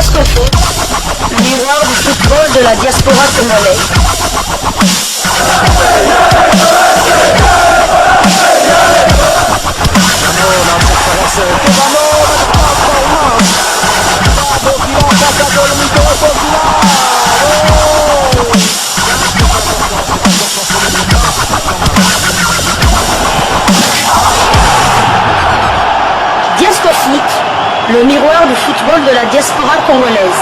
Diascofoot, le miroir du football de la diaspora congolaise. Diascofoot, le miroir du football de la diaspora congolaise.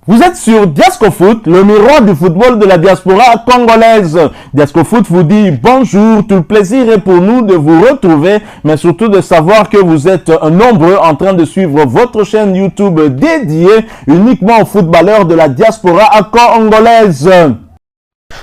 Vous êtes sur Diascofoot, le miroir du football de la diaspora congolaise. Diascofoot vous dit bonjour, tout le plaisir est pour nous de vous retrouver, mais surtout de savoir que vous êtes nombreux en train de suivre votre chaîne YouTube dédiée uniquement aux footballeurs de la diaspora congolaise.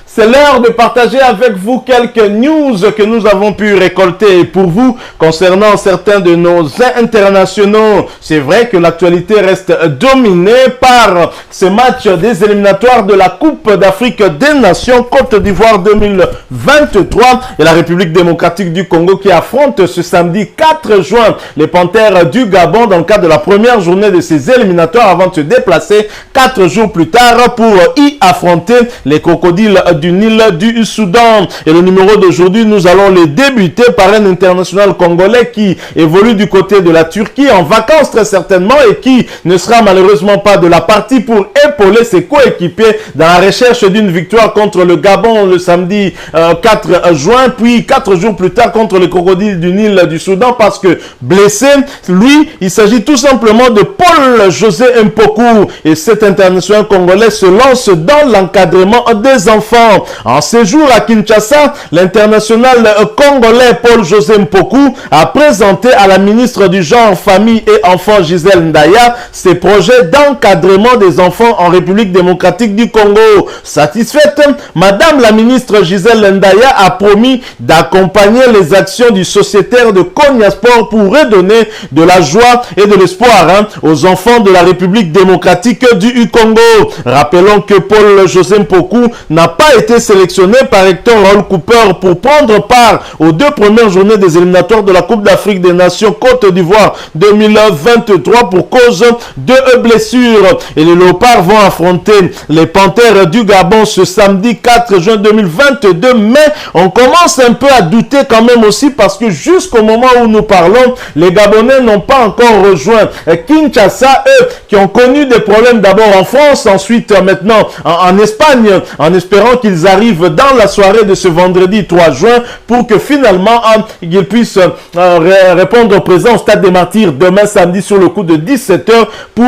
C'est l'heure de partager avec vous quelques news que nous avons pu récolter pour vous concernant certains de nos internationaux. C'est vrai que l'actualité reste dominée par ce match des éliminatoires de la Coupe d'Afrique des Nations Côte d'Ivoire 2023 et la République démocratique du Congo qui affronte ce samedi 4 juin les Panthères du Gabon dans le cadre de la première journée de ces éliminatoires avant de se déplacer 4 jours plus tard pour y affronter les crocodiles du Nil du Soudan. Et le numéro d'aujourd'hui, nous allons le débuter par un international congolais qui évolue du côté de la Turquie en vacances très certainement et qui ne sera malheureusement pas de la partie pour épauler ses coéquipiers dans la recherche d'une victoire contre le Gabon le samedi 4 juin, puis 4 jours plus tard contre les crocodiles du Nil du Soudan parce que blessé, lui, il s'agit tout simplement de Paul José Mpoku et cet international congolais se lance dans l'encadrement des enfants. En séjour à Kinshasa, l'international congolais Paul José Mpoku a présenté à la ministre du Genre, Famille et Enfants Gisèle Ndaya ses projets d'encadrement des enfants en République démocratique du Congo. Satisfaite, Madame la ministre Gisèle Ndaya a promis d'accompagner les actions du sociétaire de Konya Sport pour redonner de la joie et de l'espoir aux enfants de la République démocratique du Congo. Rappelons que Paul José Mpoku n'a pas été sélectionné par Hector Raoul Cooper pour prendre part aux 2 premières journées des éliminatoires de la Coupe d'Afrique des Nations Côte d'Ivoire 2023 pour cause de blessures. Et les Léopards vont affronter les Panthères du Gabon ce samedi 4 juin 2022. Mais on commence un peu à douter quand même aussi parce que jusqu'au moment où nous parlons, les Gabonais n'ont pas encore rejoint Kinshasa, eux qui ont connu des problèmes d'abord en France, ensuite maintenant en Espagne, en espérant qu'ils arrivent dans la soirée de ce vendredi 3 juin pour que finalement ils puissent répondre présent au Stade des Martyrs demain samedi sur le coup de 17 h pour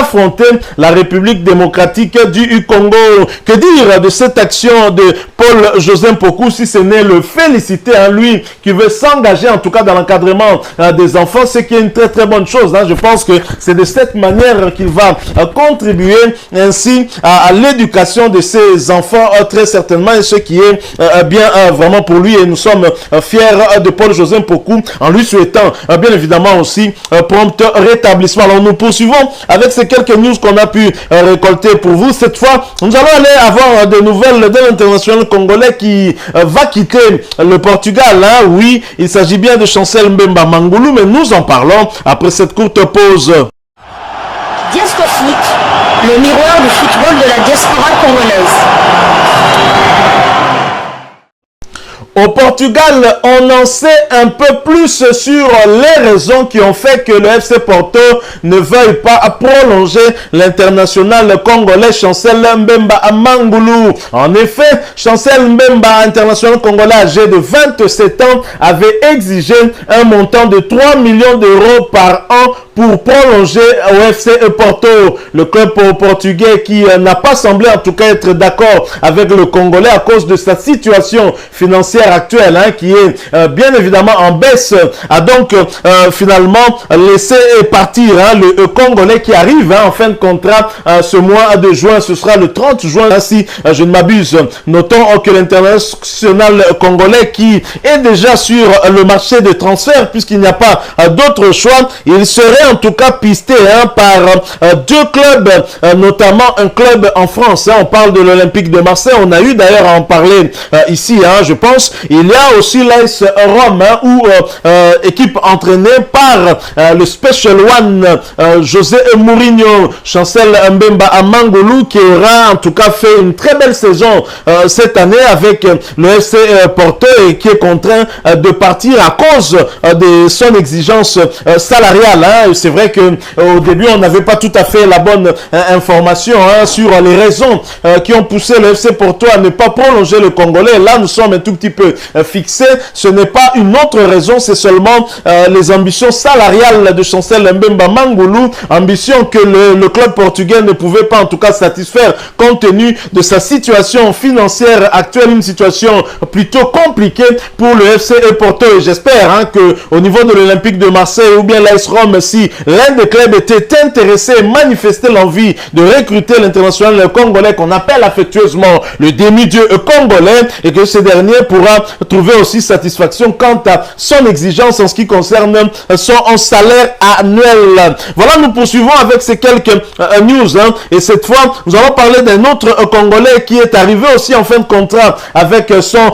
affronter la République démocratique du Congo. Que dire de cette action de Paul José Mpoku si ce n'est le féliciter à lui qui veut s'engager en tout cas dans l'encadrement des enfants, ce qui est une très très bonne chose. Je pense que c'est de cette manière qu'il va contribuer ainsi à l'éducation de ces enfants très certainement, et ce qui est bien vraiment pour lui, et nous sommes fiers de Paul José Mpoku en lui souhaitant bien évidemment aussi prompt rétablissement. Alors nous poursuivons avec ces quelques news qu'on a pu récolter pour vous. Cette fois, nous allons aller avoir des nouvelles de l'international congolais qui va quitter le Portugal. Oui, il s'agit bien de Chancel Mbemba Mangulu, mais nous en parlons après cette courte pause. Diascofoot, le miroir du football de la diaspora congolaise. Au Portugal, on en sait un peu plus sur les raisons qui ont fait que le FC Porto ne veuille pas prolonger l'international congolais Chancel Mbemba Mangulu. En effet, Chancel Mbemba, international congolais âgé de 27 ans, avait exigé un montant de 3 millions d'euros par an pour prolonger au FC Porto. Le club portugais qui n'a pas semblé en tout cas être d'accord avec le Congolais à cause de sa situation financière actuelle qui est bien évidemment en baisse, a donc finalement laissé partir le Congolais qui arrive en fin de contrat ce mois de juin. Ce sera le 30 juin si je ne m'abuse. Notons que l'international congolais qui est déjà sur le marché des transferts puisqu'il n'y a pas d'autre choix, il serait en tout cas pisté par 2 clubs, notamment un club en France. On parle de l'Olympique de Marseille. On a eu d'ailleurs à en parler ici, je pense. Il y a aussi l'AS Rome, équipe entraînée par le Special One, José Mourinho, Chancel Mbemba Amangolu, qui aura en tout cas fait une très belle saison cette année avec le FC Porto et qui est contraint de partir à cause de son exigence salariale. Hein. C'est vrai que au début on n'avait pas tout à fait la bonne information sur les raisons qui ont poussé le FC Porto à ne pas prolonger le Congolais. Là nous sommes un tout petit peu fixés. Ce n'est pas une autre raison, c'est seulement les ambitions salariales de Chancel Mbemba Mangolu, ambition que le club portugais ne pouvait pas en tout cas satisfaire compte tenu de sa situation financière actuelle, une situation plutôt compliquée pour le FC Porto. Et j'espère que au niveau de l'Olympique de Marseille ou bien l'AS Rome, si l'un des clubs était intéressé et manifestait l'envie de recruter l'international congolais qu'on appelle affectueusement le demi-dieu congolais, et que ce dernier pourra trouver aussi satisfaction quant à son exigence en ce qui concerne son salaire annuel. Voilà, nous poursuivons avec ces quelques news, et cette fois nous allons parler d'un autre Congolais qui est arrivé aussi en fin de contrat avec son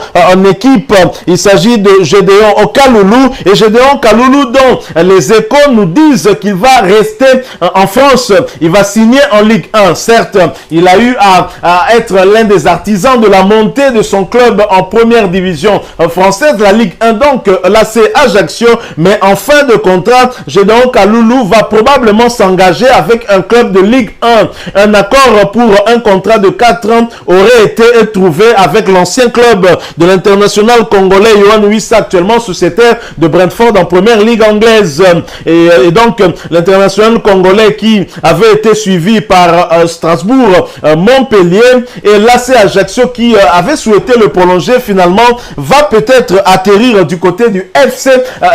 équipe. Il s'agit de Gédéon Kaloulou, et Gédéon Kaloulou dont les échos nous disent qu'il va rester en France. Il va signer en Ligue 1. Certes, il a eu à être l'un des artisans de la montée de son club en première division française, la Ligue 1, donc l'AC Ajaccio, mais en fin de contrat, Gédéon Kaloulou va probablement s'engager avec un club de Ligue 1. Un accord pour un contrat de 4 ans aurait été trouvé avec l'ancien club de l'international congolais Yohan Wissa, actuellement sociétaire de Brentford en première ligue anglaise. Et donc l'international congolais qui avait été suivi par Strasbourg, Montpellier et l'AC Ajaccio qui avait souhaité le prolonger, finalement va peut-être atterrir du côté du FC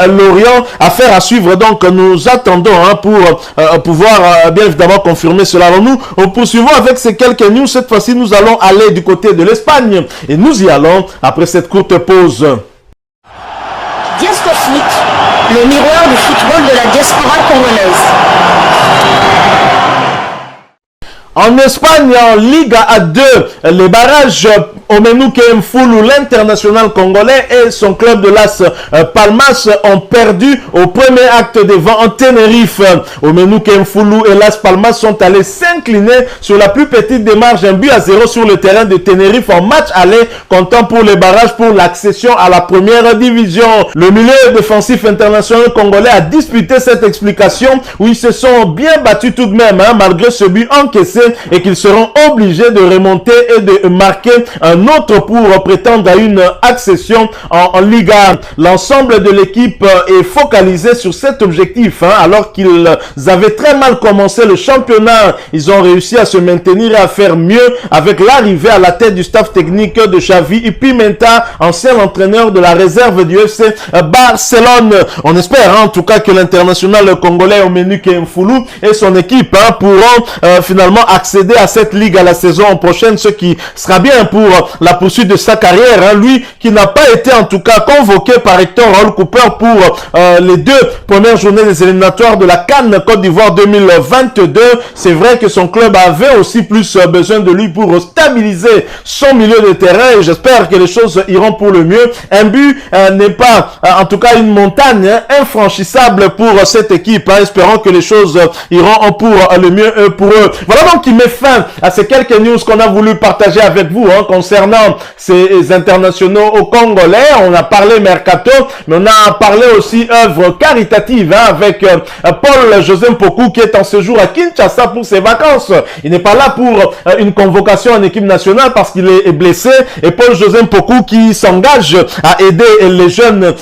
Lorient. Affaire à suivre, donc nous attendons pour pouvoir bien évidemment confirmer cela. Alors nous poursuivons avec ces quelques news. Cette fois-ci nous allons aller du côté de l'Espagne et nous y allons après cette courte pause. Diasco Foot, le miroir du football de la diaspora congolaise. En Espagne, en Liga 2, les barrages Omenuke Mfulu, l'international congolais, et son club de Las Palmas ont perdu au premier acte devant en Tenerife. Omenuke Mfulu et Las Palmas sont allés s'incliner sur la plus petite démarche, 1-0 sur le terrain de Tenerife en match aller, comptant pour les barrages pour l'accession à la première division. Le milieu défensif international congolais a disputé cette explication où ils se sont bien battus tout de même, malgré ce but encaissé, et qu'ils seront obligés de remonter et de marquer un autre pour prétendre à une accession en Liga. L'ensemble de l'équipe est focalisé sur cet objectif, alors qu'ils avaient très mal commencé le championnat. Ils ont réussi à se maintenir et à faire mieux avec l'arrivée à la tête du staff technique de Xavi Pimenta, ancien entraîneur de la réserve du FC Barcelone. On espère en tout cas que l'international congolais Omenuke Mfulu et son équipe pourront finalement accéder à cette ligue à la saison prochaine, ce qui sera bien pour la poursuite de sa carrière. Lui qui n'a pas été en tout cas convoqué par Hector Raoul Cooper pour les 2 premières journées des éliminatoires de la CAN Côte d'Ivoire 2022. C'est vrai que son club avait aussi plus besoin de lui pour stabiliser son milieu de terrain, et j'espère que les choses iront pour le mieux. Un but n'est pas en tout cas une montagne infranchissable pour cette équipe. Espérons que les choses iront pour le mieux pour eux. Voilà donc qui met fin à ces quelques news qu'on a voulu partager avec vous concernant ces internationaux au Congolais. On a parlé mercato, mais on a parlé aussi œuvre caritative avec Paul José Mpoku qui est en séjour à Kinshasa pour ses vacances. Il n'est pas là pour une convocation en équipe nationale parce qu'il est blessé, et Paul José Mpoku qui s'engage à aider les jeunes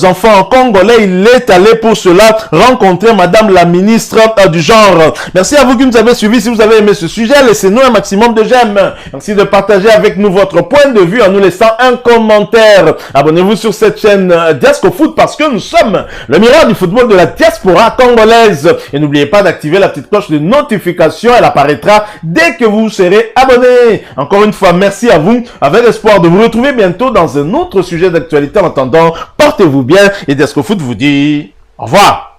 enfants congolais. Il est allé pour cela rencontrer Madame la ministre du genre. Merci à vous qui nous avez suivis. Si vous avez aimé ce sujet, laissez-nous un maximum de j'aime. Merci de partager avec nous votre point de vue en nous laissant un commentaire. Abonnez-vous sur cette chaîne Diasco Foot parce que nous sommes le miroir du football de la diaspora congolaise. Et n'oubliez pas d'activer la petite cloche de notification. Elle apparaîtra dès que vous serez abonné. Encore une fois, merci à vous. Avec l'espoir de vous retrouver bientôt dans un autre sujet d'actualité. En attendant, portez-vous bien et Diasco Foot vous dit au revoir.